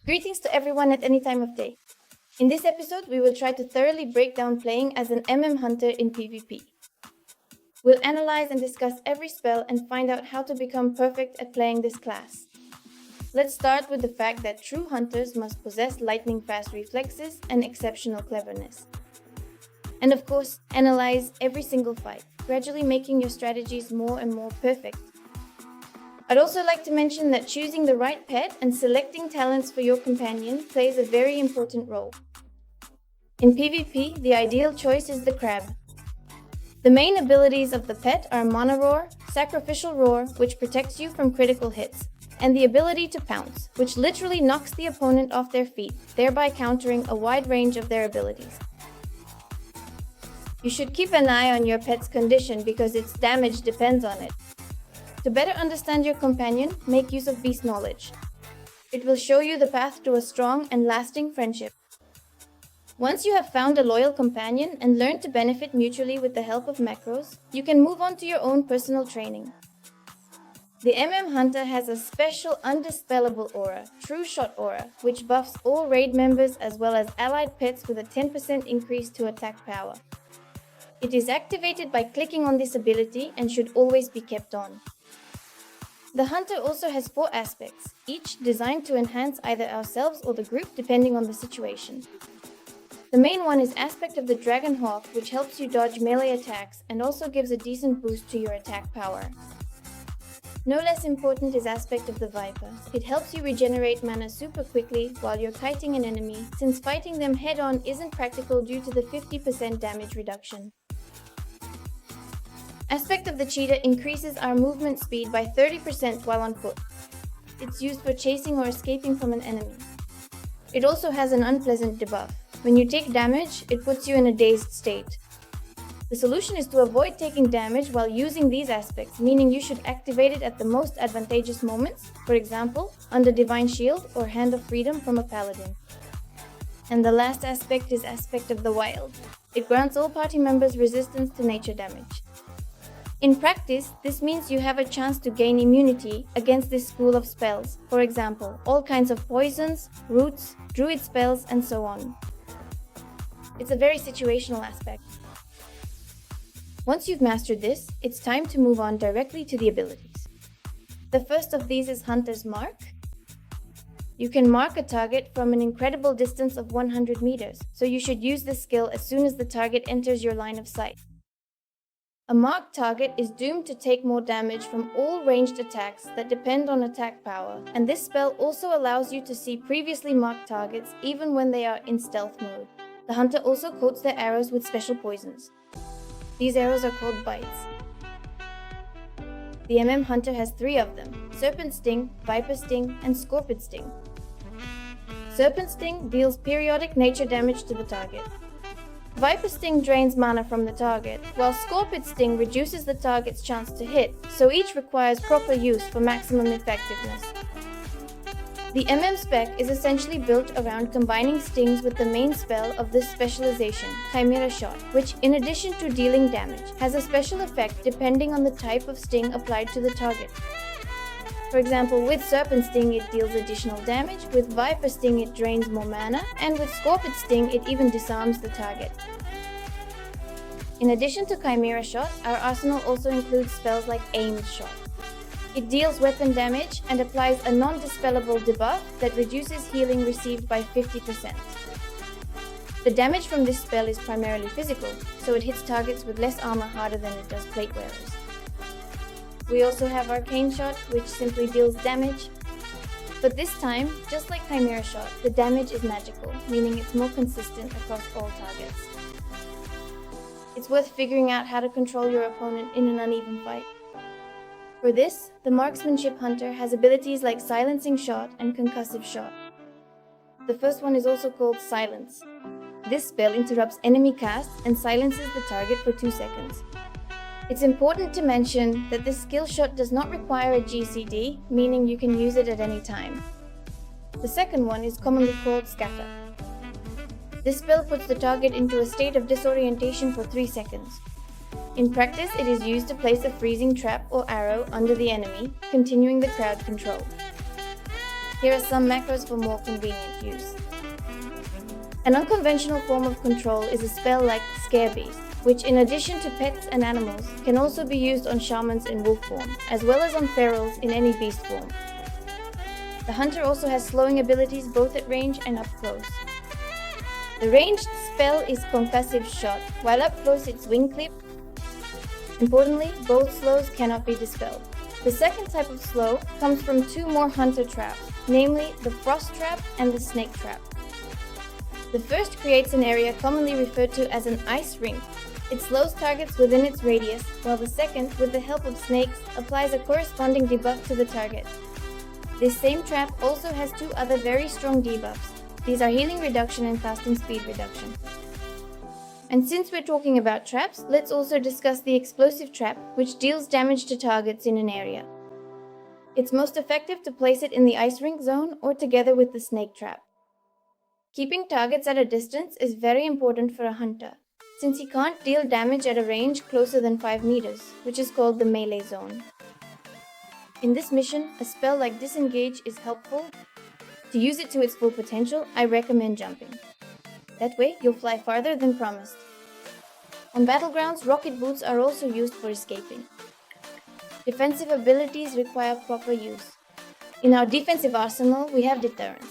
Greetings to everyone at any time of day. In this episode, we will try to thoroughly break down playing as an hunter in PvP. We'll analyze and discuss every spell and find out how to become perfect at playing this class. Let's start with the fact that true hunters must possess lightning-fast reflexes and exceptional cleverness. And of course, analyze every single fight, gradually making your strategies more and more perfect. I'd also like to mention that choosing the right pet and selecting talents for your companion plays a very important role. In PvP, the ideal choice is the crab. The main abilities of the pet are Mana Roar, Sacrificial Roar, which protects you from critical hits, and the ability to pounce, which literally knocks the opponent off their feet, thereby countering a wide range of their abilities. You should keep an eye on your pet's condition because its damage depends on it. To better understand your companion, make use of Beast Knowledge. It will show you the path to a strong and lasting friendship. Once you have found a loyal companion and learned to benefit mutually with the help of macros, you can move on to your own personal training. The Hunter has a special undispellable aura, True Shot Aura, which buffs all raid members as well as allied pets with a 10% increase to attack power. It is activated by clicking on this ability and should always be kept on. The Hunter also has 4 aspects, each designed to enhance either ourselves or the group depending on the situation. The main one is Aspect of the Dragon Hawk, which helps you dodge melee attacks and also gives a decent boost to your attack power. No less important is Aspect of the Viper. It helps you regenerate mana super quickly while you're kiting an enemy, since fighting them head-on isn't practical due to the 50% damage reduction. Aspect of the Cheetah increases our movement speed by 30% while on foot. It's used for chasing or escaping from an enemy. It also has an unpleasant debuff. When you take damage, it puts you in a dazed state. The solution is to avoid taking damage while using these aspects, meaning you should activate it at the most advantageous moments, for example, under Divine Shield or Hand of Freedom from a Paladin. And the last aspect is Aspect of the Wild. It grants all party members resistance to nature damage. In practice, this means you have a chance to gain immunity against this school of spells, for example, all kinds of poisons, roots, druid spells, and so on. It's a very situational aspect. Once you've mastered this, it's time to move on directly to the abilities. The first of these is Hunter's Mark. You can mark a target from an incredible distance of 100 meters, so you should use this skill as soon as the target enters your line of sight. A marked target is doomed to take more damage from all ranged attacks that depend on attack power, and this spell also allows you to see previously marked targets even when they are in stealth mode. The hunter also coats their arrows with special poisons. These arrows are called bites. The Hunter has 3 of them: Serpent Sting, Viper Sting, and Scorpion Sting. Serpent Sting deals periodic nature damage to the target. Viper Sting drains mana from the target, while Scorpion Sting reduces the target's chance to hit, so each requires proper use for maximum effectiveness. The spec is essentially built around combining stings with the main spell of this specialization, Chimera Shot, which, in addition to dealing damage, has a special effect depending on the type of sting applied to the target. For example, with Serpent Sting it deals additional damage, with Viper Sting it drains more mana, and with Scorpion Sting it even disarms the target. In addition to Chimera Shot, our arsenal also includes spells like Aimed Shot. It deals weapon damage and applies a non-dispellable debuff that reduces healing received by 50%. The damage from this spell is primarily physical, so it hits targets with less armor harder than it does plate wearers. We also have Arcane Shot, which simply deals damage. But this time, just like Chimera Shot, the damage is magical, meaning it's more consistent across all targets. It's worth figuring out how to control your opponent in an uneven fight. For this, the Marksmanship Hunter has abilities like Silencing Shot and Concussive Shot. The first one is also called Silence. This spell interrupts enemy casts and silences the target for 2 seconds. It's important to mention that this skill shot does not require a GCD, meaning you can use it at any time. The second one is commonly called Scatter. This spell puts the target into a state of disorientation for 3 seconds. In practice, it is used to place a freezing trap or arrow under the enemy, continuing the crowd control. Here are some macros for more convenient use. An unconventional form of control is a spell like Scare Beast, which in addition to pets and animals, can also be used on shamans in wolf form, as well as on ferals in any beast form. The hunter also has slowing abilities both at range and up close. The ranged spell is Concussive Shot, while up close it's Wing Clip. Importantly, both slows cannot be dispelled. The second type of slow comes from two more hunter traps, namely the Frost Trap and the Snake Trap. The first creates an area commonly referred to as an ice rink. It slows targets within its radius, while the second, with the help of snakes, applies a corresponding debuff to the target. This same trap also has two other very strong debuffs. These are healing reduction and casting speed reduction. And since we're talking about traps, let's also discuss the explosive trap, which deals damage to targets in an area. It's most effective to place it in the ice rink zone or together with the snake trap. Keeping targets at a distance is very important for a hunter, since he can't deal damage at a range closer than 5 meters, which is called the melee zone. In this mission, a spell like Disengage is helpful. To use it to its full potential, I recommend jumping. That way, you'll fly farther than promised. On battlegrounds, rocket boots are also used for escaping. Defensive abilities require proper use. In our defensive arsenal, we have Deterrence.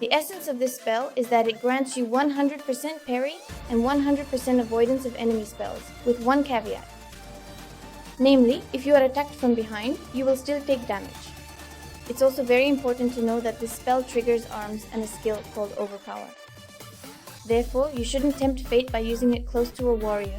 The essence of this spell is that it grants you 100% parry and 100% avoidance of enemy spells, with one caveat. Namely, if you are attacked from behind, you will still take damage. It's also very important to know that this spell triggers arms and a skill called Overpower. Therefore, you shouldn't tempt fate by using it close to a warrior.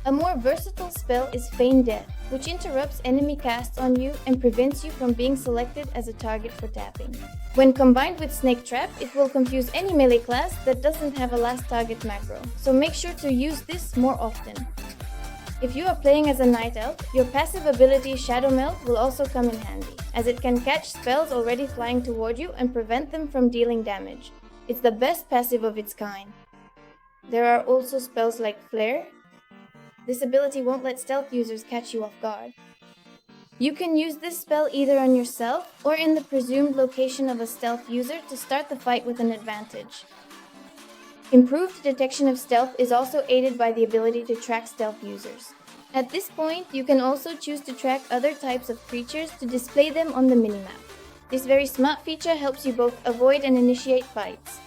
A more versatile spell is Feign Death, which interrupts enemy casts on you and prevents you from being selected as a target for tapping. When combined with Snake Trap, it will confuse any melee class that doesn't have a last target macro, so make sure to use this more often. If you are playing as a Night Elf, your passive ability Shadow Melt will also come in handy, as it can catch spells already flying toward you and prevent them from dealing damage. It's the best passive of its kind. There are also spells like Flare. This ability won't let stealth users catch you off guard. You can use this spell either on yourself or in the presumed location of a stealth user to start the fight with an advantage. Improved detection of stealth is also aided by the ability to track stealth users. At this point, you can also choose to track other types of creatures to display them on the minimap. This very smart feature helps you both avoid and initiate fights.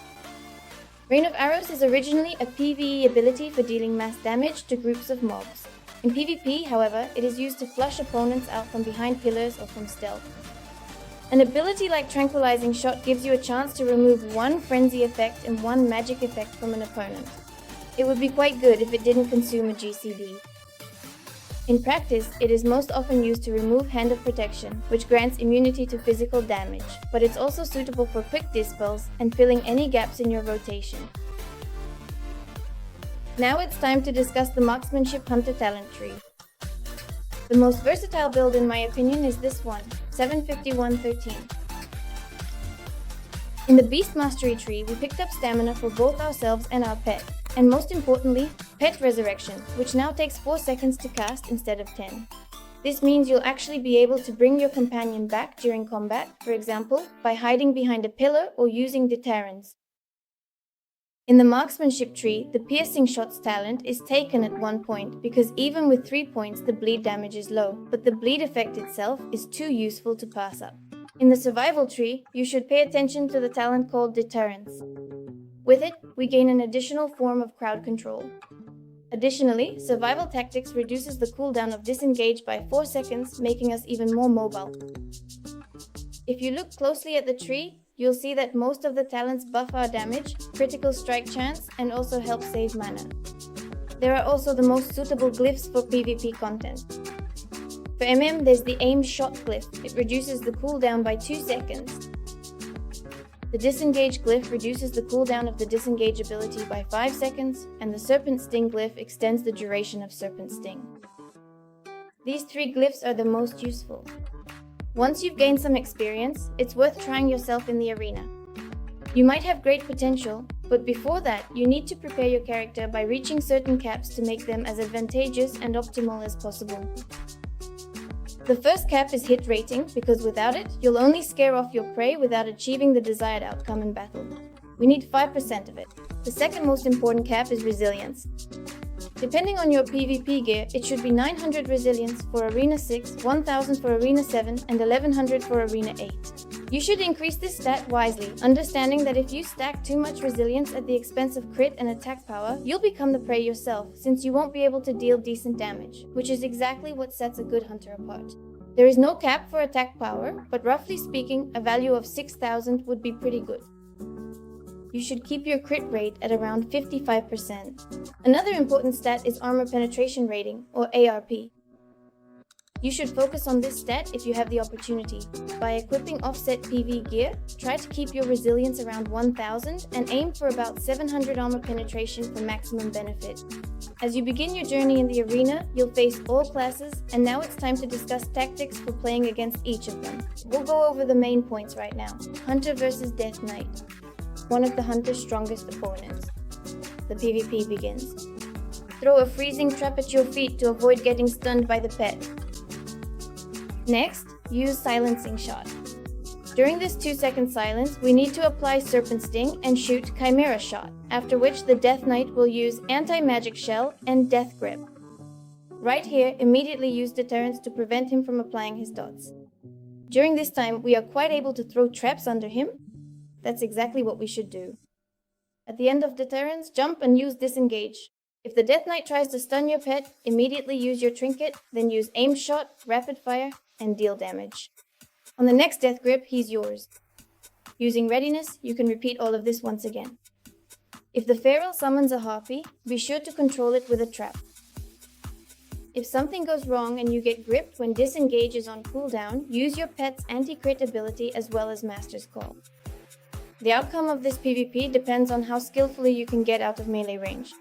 Rain of Arrows is originally a PvE ability for dealing mass damage to groups of mobs. In PvP, however, it is used to flush opponents out from behind pillars or from stealth. An ability like Tranquilizing Shot gives you a chance to remove one frenzy effect and one magic effect from an opponent. It would be quite good if it didn't consume a GCD. In practice, it is most often used to remove Hand of Protection, which grants immunity to physical damage, but it's also suitable for quick dispels and filling any gaps in your rotation. Now it's time to discuss the Marksmanship Hunter talent tree. The most versatile build in my opinion is this one, 75113. In the Beast Mastery tree, we picked up stamina for both ourselves and our pet, and most importantly, Pet Resurrection, which now takes 4 seconds to cast instead of 10. This means you'll actually be able to bring your companion back during combat, for example, by hiding behind a pillar or using Deterrence. In the Marksmanship tree, the Piercing Shots talent is taken at 1 point because even with 3 points the bleed damage is low, but the bleed effect itself is too useful to pass up. In the Survival tree, you should pay attention to the talent called Deterrence. With it, we gain an additional form of crowd control. Additionally, Survival Tactics reduces the cooldown of Disengage by 4 seconds, making us even more mobile. If you look closely at the tree, you'll see that most of the talents buff our damage, critical strike chance, and also help save mana. There are also the most suitable glyphs for PvP content. For MM, there's the Aim Shot glyph. It reduces the cooldown by 2 seconds. The Disengage glyph reduces the cooldown of the Disengage ability by 5 seconds, and the Serpent Sting glyph extends the duration of Serpent Sting. These 3 glyphs are the most useful. Once you've gained some experience, it's worth trying yourself in the arena. You might have great potential, but before that, you need to prepare your character by reaching certain caps to make them as advantageous and optimal as possible. The first cap is hit rating, because without it, you'll only scare off your prey without achieving the desired outcome in battle. We need 5% of it. The second most important cap is resilience. Depending on your PvP gear, it should be 900 resilience for Arena 6, 1000 for Arena 7, and 1100 for Arena 8. You should increase this stat wisely, understanding that if you stack too much resilience at the expense of crit and attack power, you'll become the prey yourself, since you won't be able to deal decent damage, which is exactly what sets a good hunter apart. There is no cap for attack power, but roughly speaking, a value of 6000 would be pretty good. You should keep your crit rate at around 55%. Another important stat is armor penetration rating, or ARP. You should focus on this stat if you have the opportunity. By equipping offset PV gear, try to keep your resilience around 1000 and aim for about 700 armor penetration for maximum benefit. As you begin your journey in the arena, you'll face all classes, and now it's time to discuss tactics for playing against each of them. We'll go over the main points right now. Hunter versus Death Knight. One of the hunter's strongest opponents. The PvP begins. Throw a freezing trap at your feet to avoid getting stunned by the pet. Next, use silencing shot. During this 2-second silence, we need to apply Serpent Sting and shoot Chimera Shot, after which the Death Knight will use Anti-Magic Shell and Death Grip. Right here, immediately use deterrence to prevent him from applying his dots. During this time, we are quite able to throw traps under him. That's exactly what we should do. At the end of deterrence, jump and use Disengage. If the Death Knight tries to stun your pet, immediately use your trinket, then use Aim Shot, Rapid Fire, and deal damage. On the next Death Grip, he's yours. Using Readiness, you can repeat all of this once again. If the Feral summons a Harpy, be sure to control it with a trap. If something goes wrong and you get gripped when Disengage is on cooldown, use your pet's anti-crit ability as well as Master's Call. The outcome of this PvP depends on how skillfully you can get out of melee range.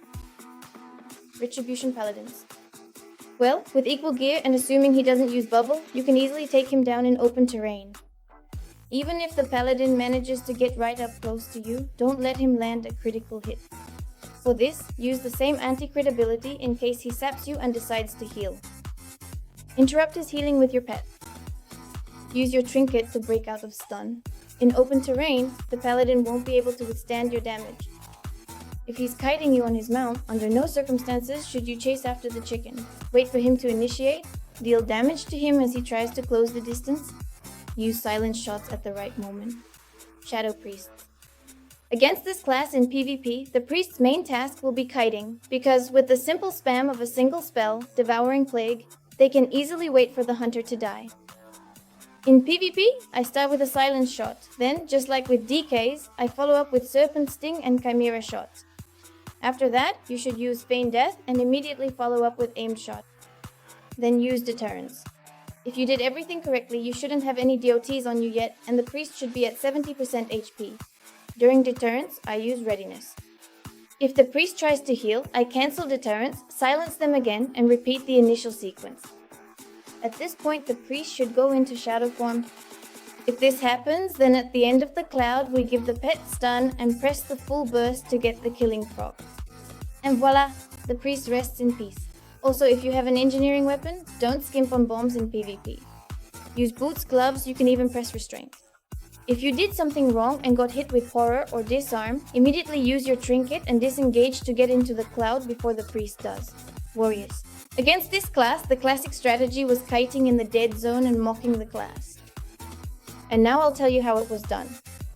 Retribution Paladins. Well, with equal gear and assuming he doesn't use bubble, you can easily take him down in open terrain. Even if the paladin manages to get right up close to you, don't let him land a critical hit. For this, use the same anti-crit ability in case he saps you and decides to heal. Interrupt his healing with your pet. Use your trinket to break out of stun. In open terrain, the paladin won't be able to withstand your damage. If he's kiting you on his mount, under no circumstances should you chase after the chicken. Wait for him to initiate, deal damage to him as he tries to close the distance. Use silence shots at the right moment. Shadow Priests. Against this class in PvP, the priest's main task will be kiting, because with the simple spam of a single spell, Devouring Plague, they can easily wait for the hunter to die. In PvP, I start with a silence shot, then, just like with DKs, I follow up with Serpent Sting and Chimera Shot. After that, you should use Feign Death and immediately follow up with Aim Shot. Then use Deterrence. If you did everything correctly, you shouldn't have any DOTs on you yet, and the priest should be at 70% HP. During Deterrence, I use Readiness. If the priest tries to heal, I cancel Deterrence, silence them again, and repeat the initial sequence. At this point, the priest should go into shadow form. If this happens, then at the end of the cloud, we give the pet stun and press the full burst to get the killing proc. And voila, the priest rests in peace. Also, if you have an engineering weapon, don't skimp on bombs in PvP. Use boots, gloves, you can even press restraint. If you did something wrong and got hit with horror or disarm, immediately use your trinket and disengage to get into the cloud before the priest does. Warriors. Against this class, the classic strategy was kiting in the dead zone and mocking the class. And now I'll tell you how it was done.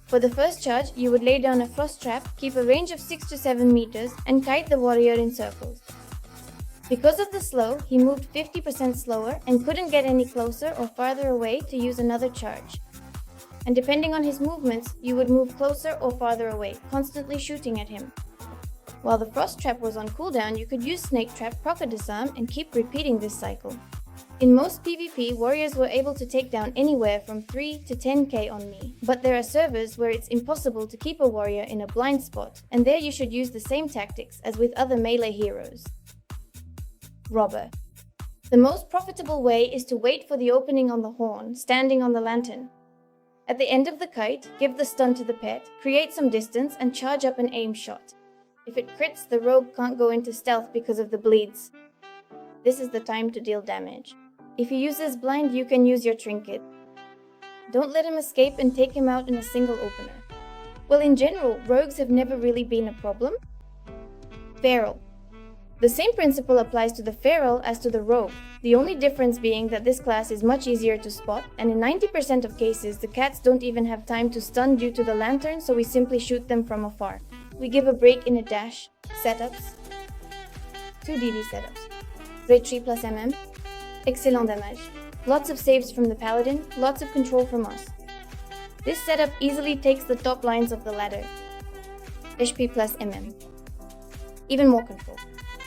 For the first charge, you would lay down a frost trap, keep a range of 6 to 7 meters, and kite the warrior in circles. Because of the slow, he moved 50% slower and couldn't get any closer or farther away to use another charge. And depending on his movements, you would move closer or farther away, constantly shooting at him. While the frost trap was on cooldown, you could use snake trap, proc a disarm, and keep repeating this cycle. In most PvP, warriors were able to take down anywhere from 3 to 10k on me, but there are servers where it's impossible to keep a warrior in a blind spot, and there you should use the same tactics as with other melee heroes. Robber. The most profitable way is to wait for the opening on the horn, standing on the lantern. At the end of the kite, give the stun to the pet, create some distance, and charge up an aim shot. If it crits, the rogue can't go into stealth because of the bleeds. This is the time to deal damage. If he uses blind, you can use your trinket. Don't let him escape and take him out in a single opener. Well, in general, rogues have never really been a problem. Feral. The same principle applies to the feral as to the rogue, the only difference being that this class is much easier to spot, and in 90% of cases, the cats don't even have time to stun due to the lantern, so we simply shoot them from afar. We give a break in a dash. Setups. 2 DD setups. Retreat plus MM. Excellent damage. Lots of saves from the paladin, lots of control from us. This setup easily takes the top lines of the ladder. HP plus MM. Even more control.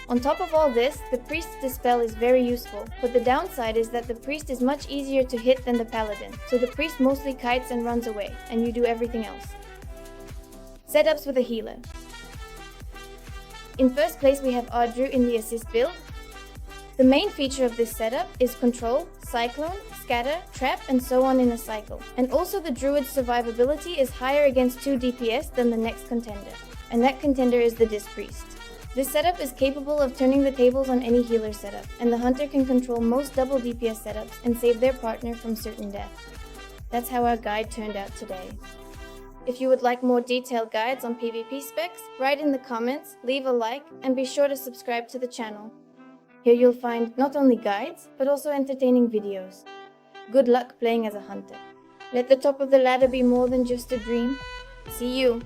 On top of all this, the priest's dispel is very useful, but the downside is that the priest is much easier to hit than the paladin, so the priest mostly kites and runs away, and you do everything else. Setups with a healer. In first place we have Ardru in the assist build. The main feature of this setup is control, cyclone, scatter, trap, and so on in a cycle. And also the druid's survivability is higher against 2 DPS than the next contender, and that contender is the Dis Priest. This setup is capable of turning the tables on any healer setup, and the hunter can control most double DPS setups and save their partner from certain death. That's how our guide turned out today. If you would like more detailed guides on PvP specs, write in the comments, leave a like, and be sure to subscribe to the channel. Here you'll find not only guides, but also entertaining videos. Good luck playing as a hunter. Let the top of the ladder be more than just a dream. See you!